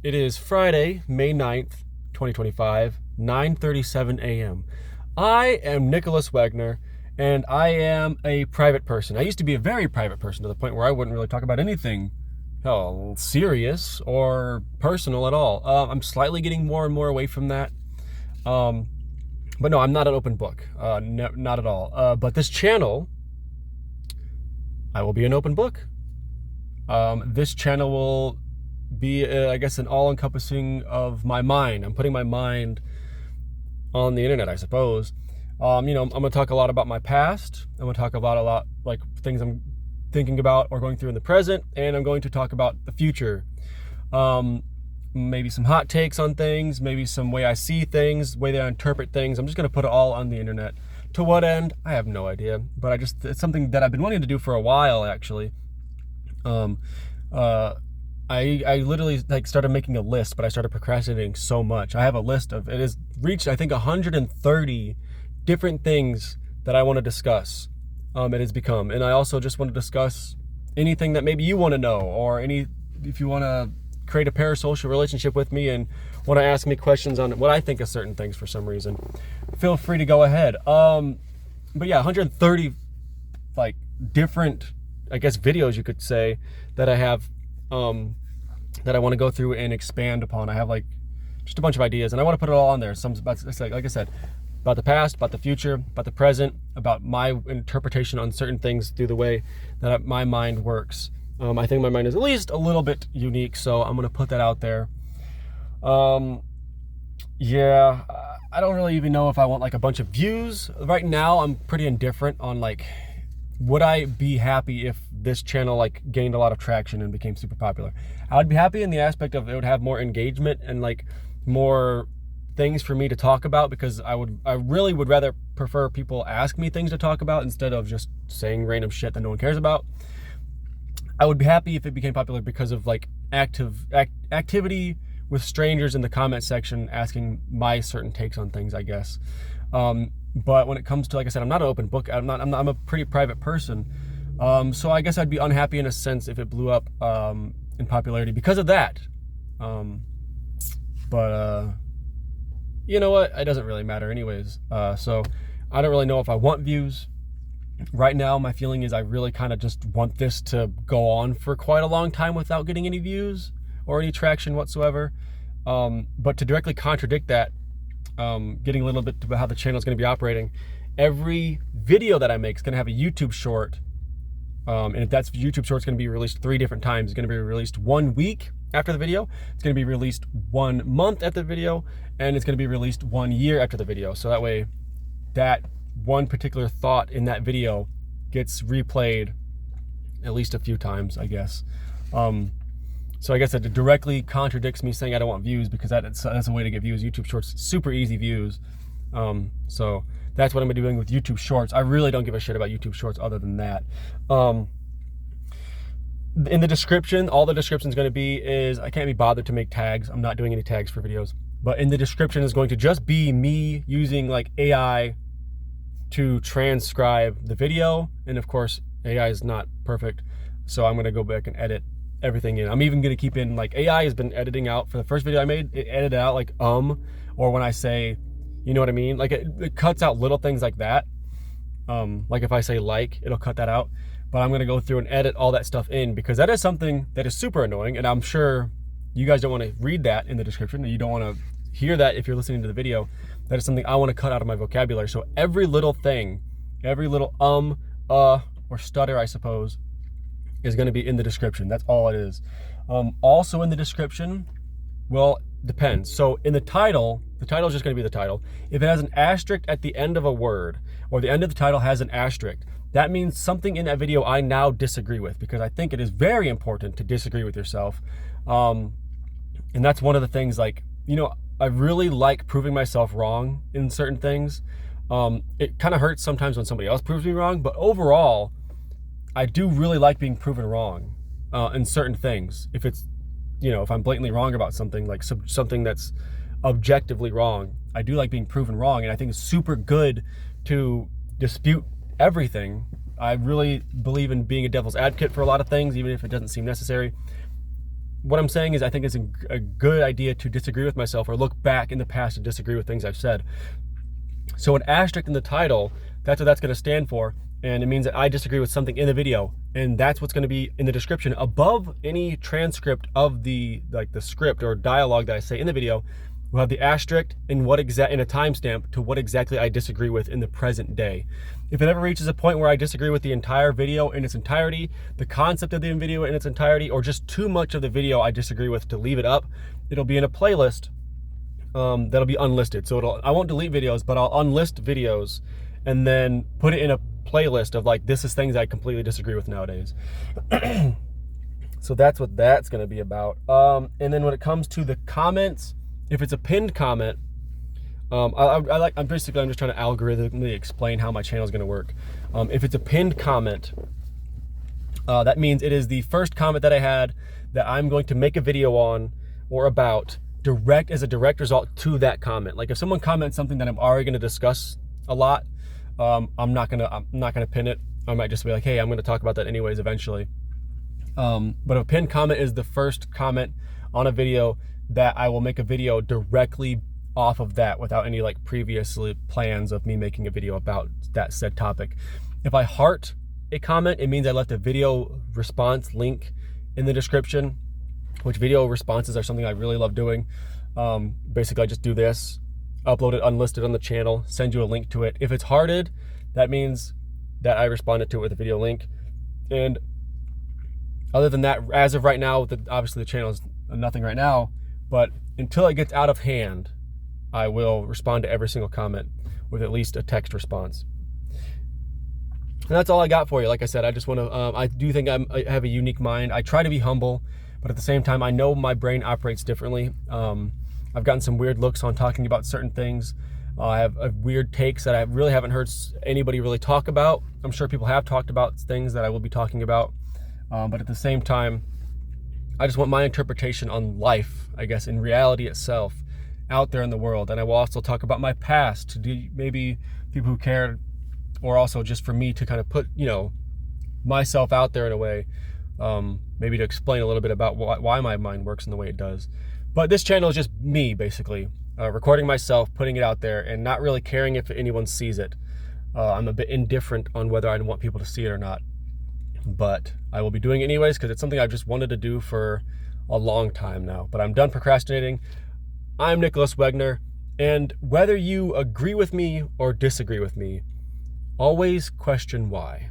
It is Friday, May 9th, 2025, 9:37 a.m. I am Nicholas Wegner, and I am a private person. I used to be a very private person to the point where I wouldn't really talk about anything serious or personal at all. I'm slightly getting more and more away from that. But no, I'm not an open book. No, not at all. But this channel, I will be an open book. This channel will be, I guess, an all-encompassing of my mind. I'm putting my mind on the internet, I suppose. I'm going to talk a lot about my past. I'm going to talk about a lot, like, things I'm thinking about or going through in the present, and I'm going to talk about the future. Maybe some hot takes on things, maybe some way I see things, way that I interpret things. I'm just going to put it all on the internet. To what end? I have no idea, but it's something that I've been wanting to do for a while, actually. I literally started making a list, but I started procrastinating so much. I have a list of, it has reached, I think, 130 different things that I want to discuss. It has become, and I also just want to discuss anything that maybe you want to know, or if you want to create a parasocial relationship with me and want to ask me questions on what I think of certain things for some reason, feel free to go ahead. But yeah, 130 different, I guess, videos you could say that I have, that I want to go through and expand upon. I have just a bunch of ideas, and I want to put it all on there. Some, like I said, about the past, about the future, about the present, about my interpretation on certain things through the way that my mind works. I think my mind is at least a little bit unique, so I'm going to put that out there. Yeah, I don't really even know if I want a bunch of views. Right now, I'm pretty indifferent on would I be happy if this channel gained a lot of traction and became super popular? I would be happy in the aspect of it would have more engagement and more things for me to talk about, because I really would rather prefer people ask me things to talk about instead of just saying random shit that no one cares about. I would be happy if it became popular because of activity with strangers in the comment section asking my certain takes on things, I guess. But when it comes to, like I said, I'm not an open book. I'm a pretty private person. So I guess I'd be unhappy in a sense if it blew up in popularity because of that. But you know what? It doesn't really matter anyways. So I don't really know if I want views. Right now, my feeling is I really kind of just want this to go on for quite a long time without getting any views or any traction whatsoever. But to directly contradict that, getting a little bit about how the channel is going to be operating, every video that I make is going to have a YouTube short. And if that's YouTube short, it's going to be released 3 different times. It's going to be released 1 week after the video. It's going to be released 1 month after the video. And it's going to be released 1 year after the video. So that way, that one particular thought in that video gets replayed at least a few times, I guess. So I guess that it directly contradicts me saying I don't want views, because that's a way to get views. YouTube Shorts, super easy views. So that's what I'm doing with YouTube Shorts. I really don't give a shit about YouTube Shorts other than that. In the description, all the description is going to be is, I can't be bothered to make tags. I'm not doing any tags for videos. But in the description is going to just be me using AI to transcribe the video. And of course, AI is not perfect. So I'm going to go back and edit everything in. I'm even going to keep in, AI has been editing out for the first video I made, it edited out or when I say, you know what I mean? It cuts out little things like that. If I say it'll cut that out. But I'm going to go through and edit all that stuff in, because that is something that is super annoying. And I'm sure you guys don't want to read that in the description. You don't want to hear that if you're listening to the video. That is something I want to cut out of my vocabulary. So every little thing, every little or stutter, I suppose, is going to be in the description. That's all it is. Also in the description, well, depends. So in the title is just going to be the title. If it has an asterisk at the end of a word, or the end of the title has an asterisk, that means something in that video I now disagree with, because I think it is very important to disagree with yourself. And that's one of the things, I really like proving myself wrong in certain things. It kind of hurts sometimes when somebody else proves me wrong, but overall, I do really like being proven wrong in certain things. If it's, if I'm blatantly wrong about something, something that's objectively wrong, I do like being proven wrong. And I think it's super good to dispute everything. I really believe in being a devil's advocate for a lot of things, even if it doesn't seem necessary. what I'm saying is I think it's a good idea to disagree with myself or look back in the past and disagree with things I've said. So an asterisk in the title, that's what that's going to stand for. And it means that I disagree with something in the video. And that's what's going to be in the description above any transcript of the script or dialogue that I say in the video. We'll have the asterisk and a timestamp to what exactly I disagree with in the present day. If it ever reaches a point where I disagree with the entire video in its entirety, the concept of the video in its entirety, or just too much of the video I disagree with to leave it up, it'll be in a playlist that'll be unlisted. So I won't delete videos, but I'll unlist videos and then put it in a playlist of like, this is things I completely disagree with nowadays. So that's what that's going to be about. And then when it comes to the comments, if it's a pinned comment, I'm just trying to algorithmically explain how my channel is going to work. If it's a pinned comment, that means it is the first comment that I had that I'm going to make a video on or about as a direct result to that comment. Like if someone comments something that I'm already going to discuss a lot, I'm not gonna pin it. I might just be like, hey, I'm going to talk about that anyways eventually. But a pinned comment is the first comment on a video that I will make a video directly off of that without any like previously plans of me making a video about that said topic. If I heart a comment, it means I left a video response link in the description, which video responses are something I really love doing. Basically I just do this, upload it unlisted on the channel, send you a link to it. If it's hearted, that means that I responded to it with a video link. And other than that, as of right now, obviously the channel is nothing right now, but until it gets out of hand, I will respond to every single comment with at least a text response. And that's all I got for you. Like I said, I just want to, I do think I have a unique mind. I try to be humble, but at the same time, I know my brain operates differently. I've gotten some weird looks on talking about certain things. I have weird takes that I really haven't heard anybody really talk about. I'm sure people have talked about things that I will be talking about. But at the same time, I just want my interpretation on life, I guess, in reality itself, out there in the world. And I will also talk about my past to maybe people who care, or also just for me to kind of put, myself out there in a way, maybe to explain a little bit about why my mind works in the way it does. But this channel is just me, basically, recording myself, putting it out there, and not really caring if anyone sees it. I'm a bit indifferent on whether I want people to see it or not. But I will be doing it anyways because it's something I've just wanted to do for a long time now. But I'm done procrastinating. I'm Nicholas Wegner, and whether you agree with me or disagree with me, always question why.